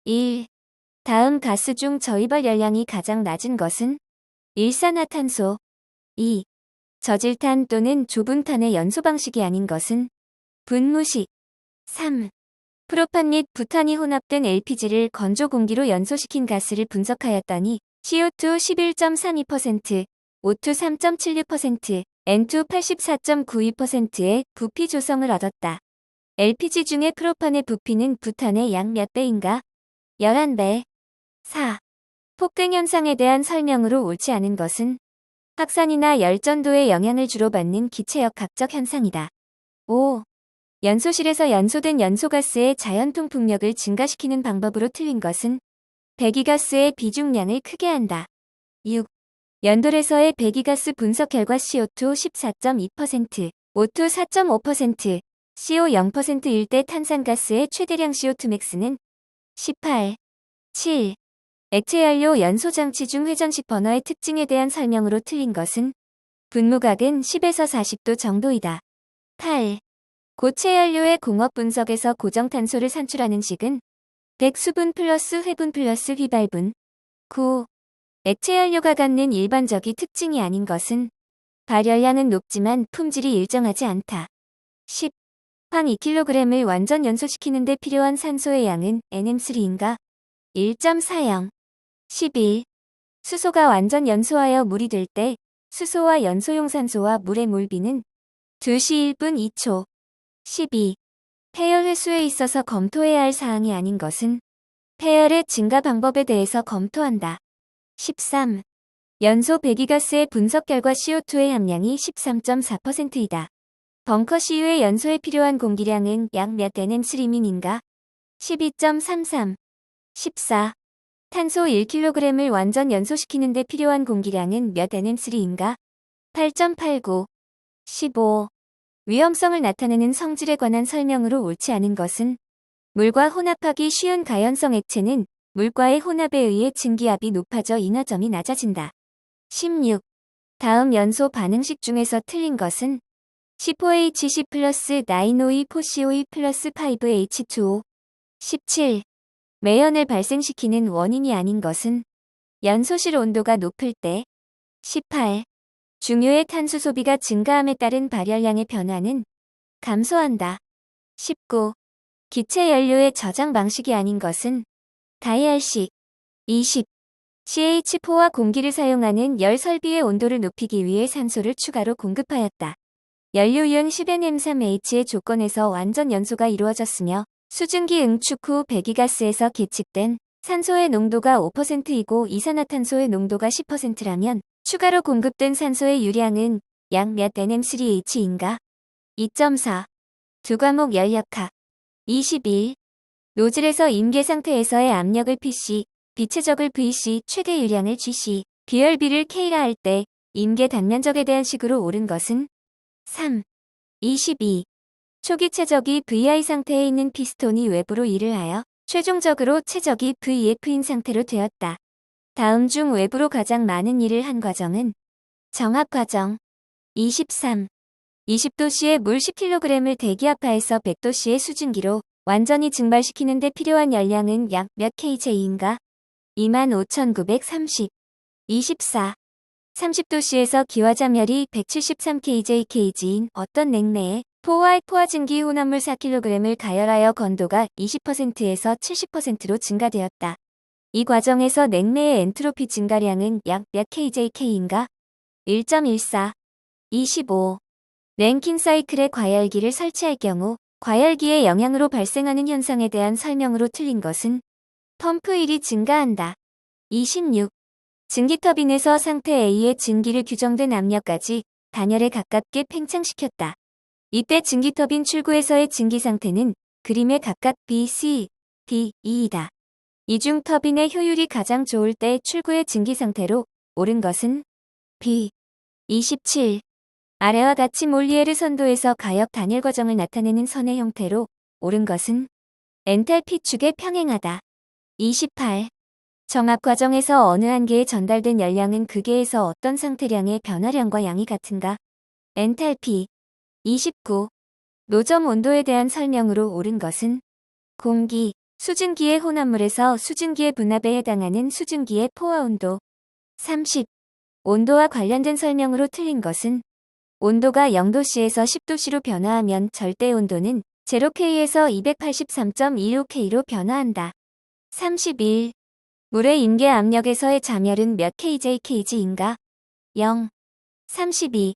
1. 다음 가스 중 저이발 열량이 가장 낮은 것은? 일산화탄소. 2. 저질탄 또는 좁은 탄의 연소 방식이 아닌 것은? 분무식. 3. 프로판 및 부탄이 혼합된 LPG를 건조 공기로 연소시킨 가스를 분석하였더니 CO2 11.32%, O2 3.76%, N2 84.92%의 부피 조성을 얻었다. LPG 중에 프로판의 부피는 부탄의 약 몇 배인가? 11배. 4. 폭등 현상에 대한 설명으로 옳지 않은 것은? 확산이나 열전도의 영향을 주로 받는 기체역 각적 현상이다. 5. 연소실에서 연소된 연소가스의 자연 통풍력을 증가시키는 방법으로 틀린 것은? 배기가스의 비중량을 크게 한다. 6. 연돌에서의 배기가스 분석 결과 CO2 14.2%, O2 4.5%, CO 0%일 때 탄산가스의 최대량 CO2 맥스는? 18. 7. 액체연료 연소장치 중 회전식 버너의 특징에 대한 설명으로 틀린 것은? 분무각은 10에서 40도 정도이다. 8. 고체연료의 공업 분석에서 고정탄소를 산출하는 식은? 백수분 플러스 회분 플러스 휘발분. 9. 액체연료가 갖는 일반적인 특징이 아닌 것은? 발열량은 높지만 품질이 일정하지 않다. 10. 황 2kg을 완전 연소시키는 데 필요한 산소의 양은 NM3인가? 1.40. 11. 수소가 완전 연소하여 물이 될 때 수소와 연소용 산소와 물의 몰비는? 2시 1분 2초. 12. 폐열 회수에 있어서 검토해야 할 사항이 아닌 것은? 폐열의 증가 방법에 대해서 검토한다. 13. 연소 배기가스의 분석 결과 CO2의 함량이 13.4%이다. 벙커 CU의 연소에 필요한 공기량은 약 몇 NM3민인가? 12.33. 14. 탄소 1kg을 완전 연소시키는 데 필요한 공기량은 몇 NM3인가? 8.89. 15. 위험성을 나타내는 성질에 관한 설명으로 옳지 않은 것은? 물과 혼합하기 쉬운 가연성 액체는 물과의 혼합에 의해 증기압이 높아져 인하점이 낮아진다. 16. 다음 연소 반응식 중에서 틀린 것은? 14HC 플러스 9OE 4COE 플러스 5H2O. 17. 매연을 발생시키는 원인이 아닌 것은? 연소실 온도가 높을 때. 18. 중유의 탄소 소비가 증가함에 따른 발열량의 변화는? 감소한다. 19. 기체 연료의 저장 방식이 아닌 것은? 다이알식. 20. CH4와 공기를 사용하는 열 설비의 온도를 높이기 위해 산소를 추가로 공급하였다. 연료유형 10NM3H의 조건에서 완전 연소가 이루어졌으며 수증기 응축 후 배기가스에서 계측된 산소의 농도가 5%이고 이산화탄소의 농도가 10%라면 추가로 공급된 산소의 유량은 약 몇 NM3H인가? 2.4. 두 과목 열역학. 21. 노즐에서 임계 상태에서의 압력을 PC, 비체적을 VC, 최대 유량을 GC, 비열비를 K라 할 때 임계 단면적에 대한 식으로 옳은 것은? 3. 22. 초기 최적이 VI 상태에 있는 피스톤이 외부로 일을 하여 최종적으로 최적이 VF인 상태로 되었다. 다음 중 외부로 가장 많은 일을 한 과정은? 정압 과정. 23. 20도씨의 물 10kg을 대기압하에서 100도씨의 수증기로 완전히 증발시키는 데 필요한 열량은 약 몇 kJ인가? 25,930. 24. 30도씨에서 기화자멸이 173kJ/kg인 어떤 냉매에 포화증기 혼합물 4kg을 가열하여 건도가 20%에서 70%로 증가되었다. 이 과정에서 냉매의 엔트로피 증가량은 약 몇 kJ/k인가? 1.14. 25. 랭킨 사이클에 과열기를 설치할 경우 과열기의 영향으로 발생하는 현상에 대한 설명으로 틀린 것은? 펌프 1이 증가한다. 26. 증기터빈에서 상태 A의 증기를 규정된 압력까지 단열에 가깝게 팽창시켰다. 이때 증기터빈 출구에서의 증기 상태는 그림에 각각 B, C, D, E이다. 이 중 터빈의 효율이 가장 좋을 때 출구의 증기 상태로 옳은 것은? B. 27. 아래와 같이 몰리에르 선도에서 가역 단열 과정을 나타내는 선의 형태로 옳은 것은? 엔탈피 축에 평행하다. 28. 정압 과정에서 어느 한 개에 전달된 열량은 그 개에서 어떤 상태량의 변화량과 양이 같은가? 엔탈피. 29. 노점 온도에 대한 설명으로 옳은 것은? 공기, 수증기의 혼합물에서 수증기의 분압에 해당하는 수증기의 포화 온도. 30. 온도와 관련된 설명으로 틀린 것은 온도가 0도씨에서 10도씨로 변화하면 절대 온도는 0K에서 283.25K로 변화한다. 31. 물의 임계 압력에서의 잠열은 몇 kJkg인가? 0. 32.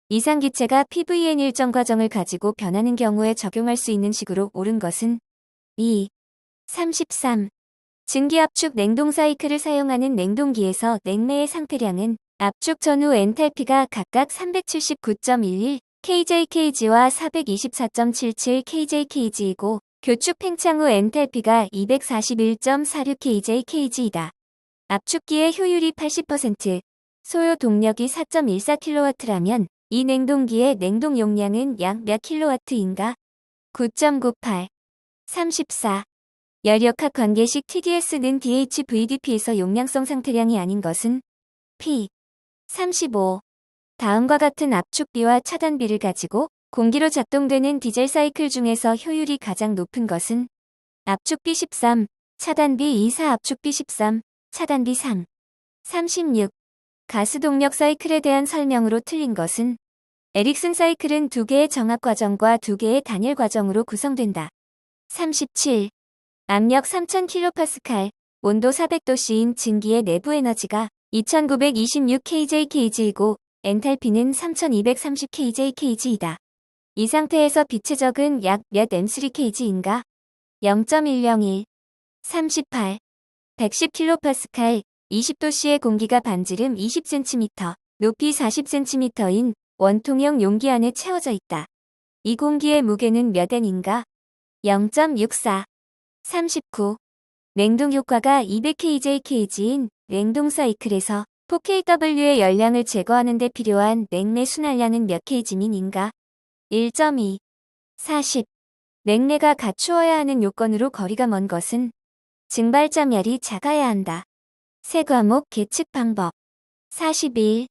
이상기체가 PVN 일정 과정을 가지고 변하는 경우에 적용할 수 있는 식으로 옳은 것은 2. 33. 증기압축 냉동 사이클을 사용하는 냉동기에서 냉매의 상태량은 압축 전후 엔탈피가 각각 379.11 kJkg와 424.77 kJkg이고 교축 팽창 후 엔탈피가 241.46 kJkg이다. 압축기의 효율이 80%, 소요 동력이 4.14kW라면 이 냉동기의 냉동 용량은 약 몇 kW인가? 9.98. 34. 열역학 관계식 TDS는 DHVDP에서 용량성 상태량이 아닌 것은 P. 35. 다음과 같은 압축비와 차단비를 가지고 공기로 작동되는 디젤 사이클 중에서 효율이 가장 높은 것은 압축비 13, 차단비 24, 압축비 13, 차단비 3. 36. 가스 동력 사이클에 대한 설명으로 틀린 것은 에릭슨 사이클은 2개의 정압 과정과 2개의 단열 과정으로 구성된다. 37. 압력 3000kPa, 온도 400도씨인 증기의 내부 에너지가 2926kJkg이고 엔탈피는 3230kJkg이다. 이 상태에서 빛의 적은 약 몇 m3kg인가? 0.101. 38. 110kPa, 20도씨의 공기가 반지름 20cm, 높이 40cm인 원통형 용기 안에 채워져 있다. 이 공기의 무게는 몇 N인가? 0.64. 39. 냉동 효과가 200kJkg인 냉동 사이클에서 4kW의 열량을 제거하는 데 필요한 냉매 순환량은 몇 kg민인가? 1.2. 40. 냉매가 갖추어야 하는 요건으로 거리가 먼 것은 증발자멸이 작아야 한다. 세 과목 계측 방법. 41.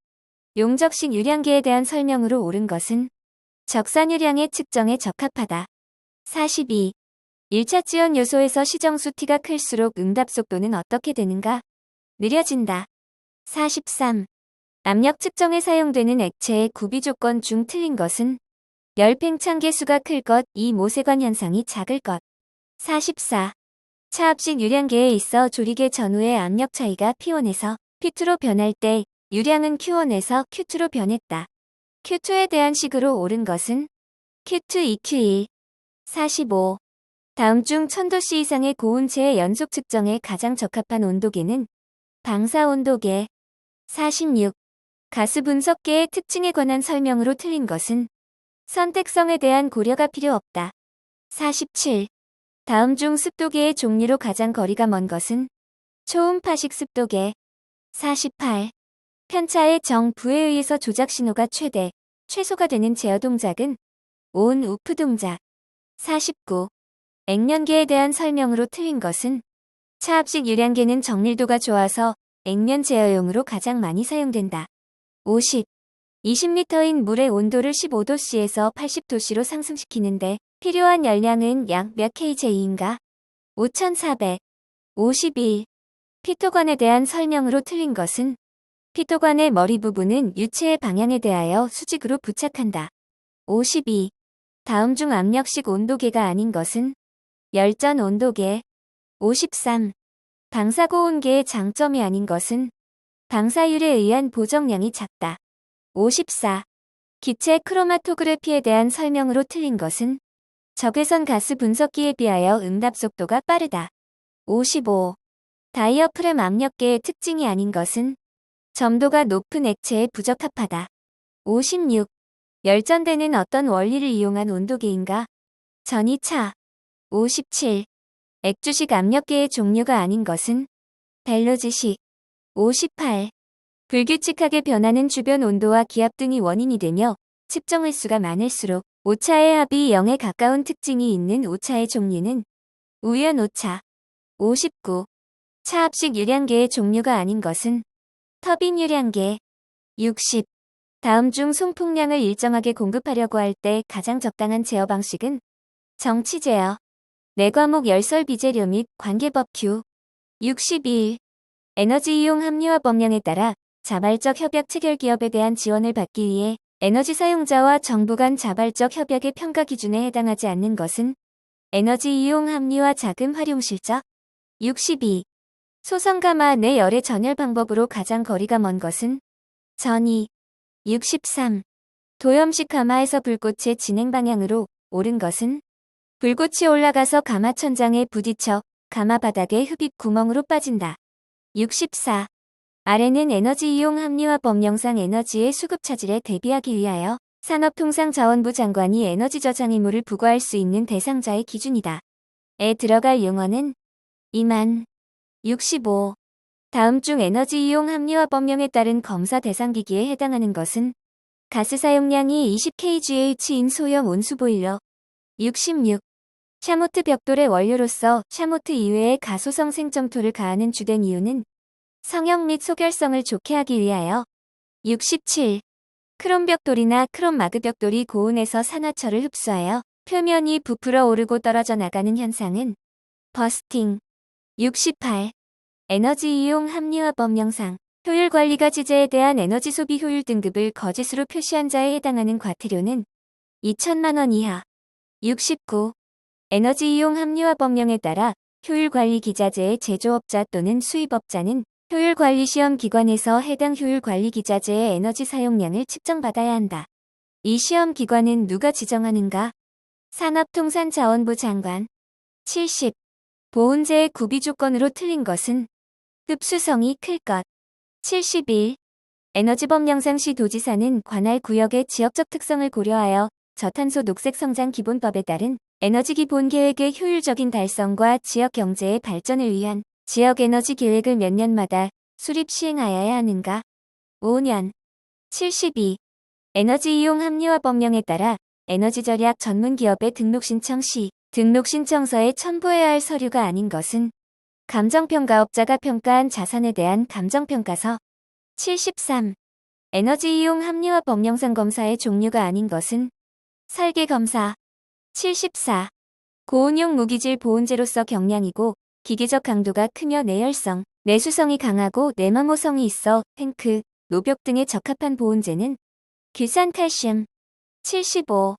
용적식 유량계에 대한 설명으로 옳은 것은 적산유량의 측정에 적합하다. 42. 1차 지연 요소에서 시정수 T가 클수록 응답 속도는 어떻게 되는가? 느려진다. 43. 압력 측정에 사용되는 액체의 구비 조건 중 틀린 것은 열 팽창 개수가 클 것, 이 모세관 현상이 작을 것. 44. 차압식 유량계에 있어 조리개 전후의 압력 차이가 P1에서 P2로 변할 때 유량은 Q1에서 Q2로 변했다. Q2에 대한 식으로 옳은 것은 Q2 EQ1. 45. 다음 중 1000도씨 이상의 고온체의 연속 측정에 가장 적합한 온도계는 방사 온도계. 46. 가스 분석계의 특징에 관한 설명으로 틀린 것은 선택성에 대한 고려가 필요 없다. 47. 다음 중 습도계의 종류로 가장 거리가 먼 것은 초음파식 습도계. 48. 편차의 정부에 의해서 조작 신호가 최소가 되는 제어 동작은 온 우프 동작. 49. 액면계에 대한 설명으로 틀린 것은 차압식 유량계는 정밀도가 좋아서 액면 제어용으로 가장 많이 사용된다. 50. 20리터인 물의 온도를 15도씨에서 80도씨로 상승시키는데 필요한 열량은 약 몇 kJ인가? 5400. 51. 피토관에 대한 설명으로 틀린 것은 피토관의 머리 부분은 유체의 방향에 대하여 수직으로 부착한다. 52. 다음 중 압력식 온도계가 아닌 것은 열전 온도계. 53. 방사고온계의 장점이 아닌 것은 방사율에 의한 보정량이 작다. 54. 기체 크로마토그래피에 대한 설명으로 틀린 것은 적외선 가스 분석기에 비하여 응답 속도가 빠르다. 55. 다이어프램 압력계의 특징이 아닌 것은 점도가 높은 액체에 부적합하다. 56. 열전되는 어떤 원리를 이용한 온도계인가? 전이차. 57. 액주식 압력계의 종류가 아닌 것은 벨로즈식. 58. 불규칙하게 변하는 주변 온도와 기압 등이 원인이 되며 측정 횟수가 많을수록 오차의 합이 0에 가까운 특징이 있는 오차의 종류는 우연 오차. 59. 차압식 유량계의 종류가 아닌 것은 터빈 유량계. 60. 다음 중 송풍량을 일정하게 공급하려고 할 때 가장 적당한 제어 방식은 정치 제어. 내과목 열설 비재료 및 관계법 Q. 61. 에너지 이용 합리화 법령에 따라 자발적 협약 체결 기업에 대한 지원을 받기 위해 에너지 사용자와 정부 간 자발적 협약의 평가 기준에 해당하지 않는 것은 에너지 이용 합리화 자금 활용 실적. 62. 소성가마 내 열의 전열 방법으로 가장 거리가 먼 것은 전이. 63. 도염식 가마에서 불꽃의 진행 방향으로 옳은 것은 불꽃이 올라가서 가마 천장에 부딪혀 가마 바닥에 흡입 구멍으로 빠진다. 64. 아래는 에너지 이용 합리화 법령상 에너지의 수급 차질에 대비하기 위하여 산업통상자원부 장관이 에너지 저장 의무를 부과할 수 있는 대상자의 기준이다. 에 들어갈 용어는 2만. 65. 다음 중 에너지 이용 합리화 법령에 따른 검사 대상 기기에 해당하는 것은 가스 사용량이 20kgH인 소형 온수보일러. 66. 샤모트 벽돌의 원료로서 샤모트 이외의 가소성 생점토를 가하는 주된 이유는 성형 및 소결성을 좋게 하기 위하여. 67. 크롬 벽돌이나 크롬 마그 벽돌이 고온에서 산화철을 흡수하여 표면이 부풀어 오르고 떨어져 나가는 현상은 버스팅. 68. 에너지 이용 합리화 법령상 효율 관리가 지제에 대한 에너지 소비 효율 등급을 거짓으로 표시한 자에 해당하는 과태료는 2천만 원 이하. 69. 에너지 이용 합리화 법령에 따라 효율 관리 기자재의 제조업자 또는 수입업자는 효율 관리 시험 기관에서 해당 효율 관리 기자재의 에너지 사용량을 측정받아야 한다. 이 시험 기관은 누가 지정하는가? 산업통상자원부 장관. 70. 보온재의 구비 조건으로 틀린 것은 흡수성이 클 것. 71. 에너지 법령상 시도지사는 관할 구역의 지역적 특성을 고려하여 저탄소 녹색 성장 기본법에 따른 에너지 기본 계획의 효율적인 달성과 지역 경제의 발전을 위한 지역 에너지 계획을 몇 년마다 수립 시행하여야 하는가? 5년. 72. 에너지 이용 합리화 법령에 따라 에너지 절약 전문 기업의 등록 신청 시 등록 신청서에 첨부해야 할 서류가 아닌 것은 감정평가업자가 평가한 자산에 대한 감정평가서. 73. 에너지 이용 합리화 법령상 검사의 종류가 아닌 것은 설계검사. 74. 고온용 무기질 보온재로서 경량이고 기계적 강도가 크며 내열성, 내수성이 강하고 내마모성이 있어 탱크, 노벽 등에 적합한 보온재는 규산칼슘. 75.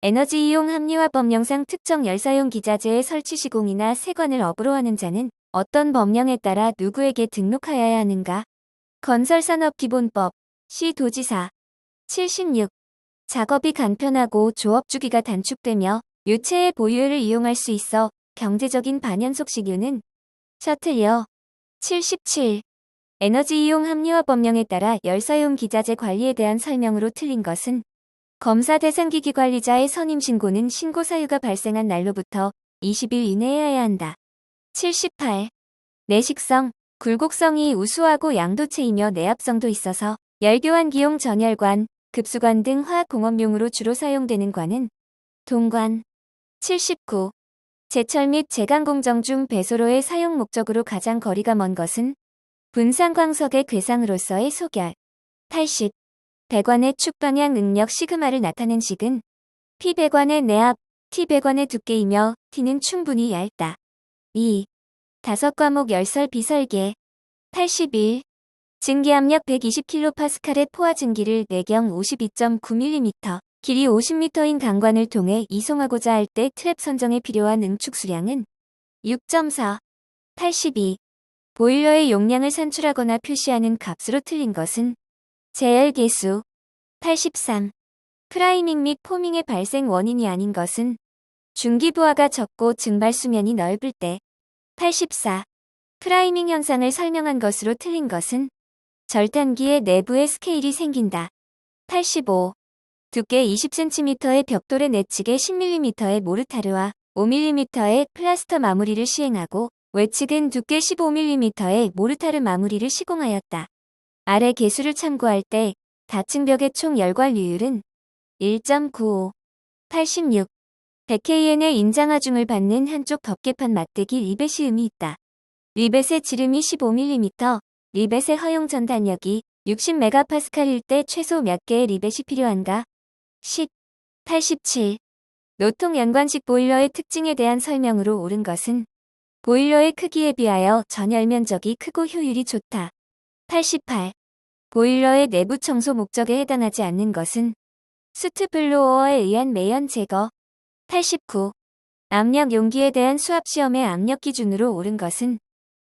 에너지 이용 합리화 법령상 특정 열사용 기자재의 설치 시공이나 세관을 업으로 하는 자는 어떤 법령에 따라 누구에게 등록하여야 하는가? 건설산업기본법. 시도지사. 76. 작업이 간편하고 조업 주기가 단축되며 유체의 보유를 이용할 수 있어 경제적인 반연속 식유는 셔틀이요. 77. 에너지 이용 합리화 법령에 따라 열사용 기자재 관리에 대한 설명으로 틀린 것은 검사 대상 기기 관리자의 선임 신고는 신고 사유가 발생한 날로부터 20일 이내에 해야 한다. 78. 내식성, 굴곡성이 우수하고 양도체이며 내압성도 있어서 열교환 기용 전열관, 급수관 등 화학공업용으로 주로 사용되는 관은 동관. 79. 제철 및 제강공정 중 배소로의 사용 목적으로 가장 거리가 먼 것은 분산광석의 궤상으로서의 소결. 80. 배관의 축방향 응력 시그마를 나타낸 식은 P 배관의 내압, T 배관의 두께이며 T는 충분히 얇다. 2. 5과목 열설 비설계. 81. 증기압력 120kPa의 포화 증기를 내경 52.9mm, 길이 50m인 강관을 통해 이송하고자 할 때 트랩 선정에 필요한 응축 수량은 6.4. 82. 보일러의 용량을 산출하거나 표시하는 값으로 틀린 것은 제열 계수. 83. 프라이밍 및 포밍의 발생 원인이 아닌 것은 중기부하가 적고 증발 수면이 넓을 때. 84. 프라이밍 현상을 설명한 것으로 틀린 것은 절단기의 내부에 스케일이 생긴다. 85. 두께 20cm의 벽돌의 내측에 10mm의 모르타르와 5mm의 플라스터 마무리를 시행하고 외측은 두께 15mm의 모르타르 마무리를 시공하였다. 아래 계수를 참고할 때 다층 벽의 총 열관류율은 1.95. 86. 100KN의 인장하중을 받는 한쪽 덮개판 맞대기 리벳이 있다. 리벳의 지름이 15mm, 리벳의 허용 전단력이 60MPa일 때 최소 몇 개의 리벳이 필요한가? 10. 87. 노통 연관식 보일러의 특징에 대한 설명으로 옳은 것은 보일러의 크기에 비하여 전열 면적이 크고 효율이 좋다. 88. 보일러의 내부 청소 목적에 해당하지 않는 것은 스트블로어에 의한 매연 제거. 89. 압력 용기에 대한 수압 시험의 압력 기준으로 옳은 것은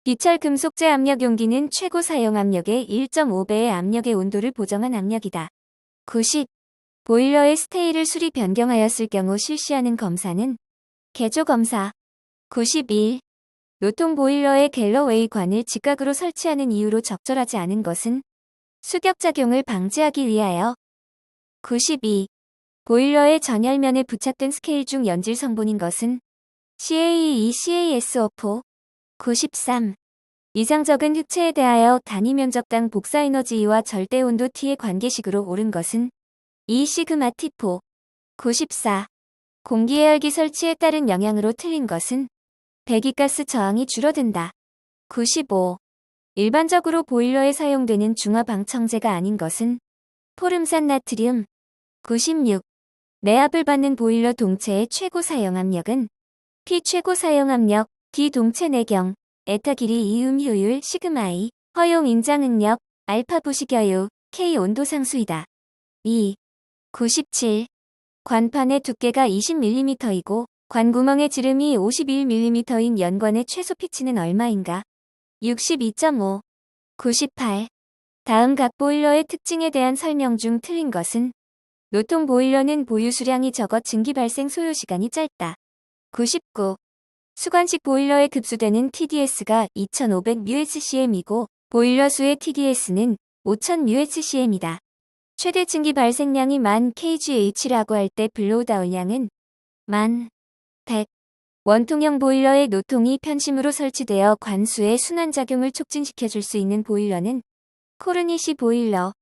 비철 금속재 압력 용기는 최고 사용 압력의 1.5배의 압력의 온도를 보정한 압력이다. 90. 보일러의 스테이를 수리 변경하였을 경우 실시하는 검사는 개조 검사. 91. 노통 보일러의 갤러웨이 관을 직각으로 설치하는 이유로 적절하지 않은 것은 수격작용을 방지하기 위하여. 92. 보일러의 전열면에 부착된 스케일 중 연질 성분인 것은 CAE CASO4. 93. 이상적인 흑체에 대하여 단위 면적당 복사 에너지 E와 절대 온도 T의 관계식으로 옳은 것은 E 시그마 T4. 94. 공기해열기 설치에 따른 영향으로 틀린 것은 배기가스 저항이 줄어든다. 95. 일반적으로 보일러에 사용되는 중화방청제가 아닌 것은 포름산 나트륨. 96. 내압을 받는 보일러 동체의 최고 사용압력은 P 최고 사용압력, D 동체 내경, 에타 길이 이음 효율 시그마2, 허용 인장 응력, 알파 부식여유, K 온도 상수이다. 2. 97. 관판의 두께가 20mm이고 관구멍의 지름이 51mm인 연관의 최소 피치는 얼마인가? 62.5. 98. 다음 각 보일러의 특징에 대한 설명 중 틀린 것은 노통 보일러는 보유 수량이 적어 증기 발생 소요 시간이 짧다. 99. 수관식 보일러에 급수되는 TDS가 2500μscm이고 보일러 수의 TDS는 5000μscm이다. 최대 증기 발생량이 1000kgh라고 할 때 블로우 다운량은 1100. 원통형 보일러의 노통이 편심으로 설치되어 관수의 순환작용을 촉진시켜줄 수 있는 보일러는 코르니시 보일러.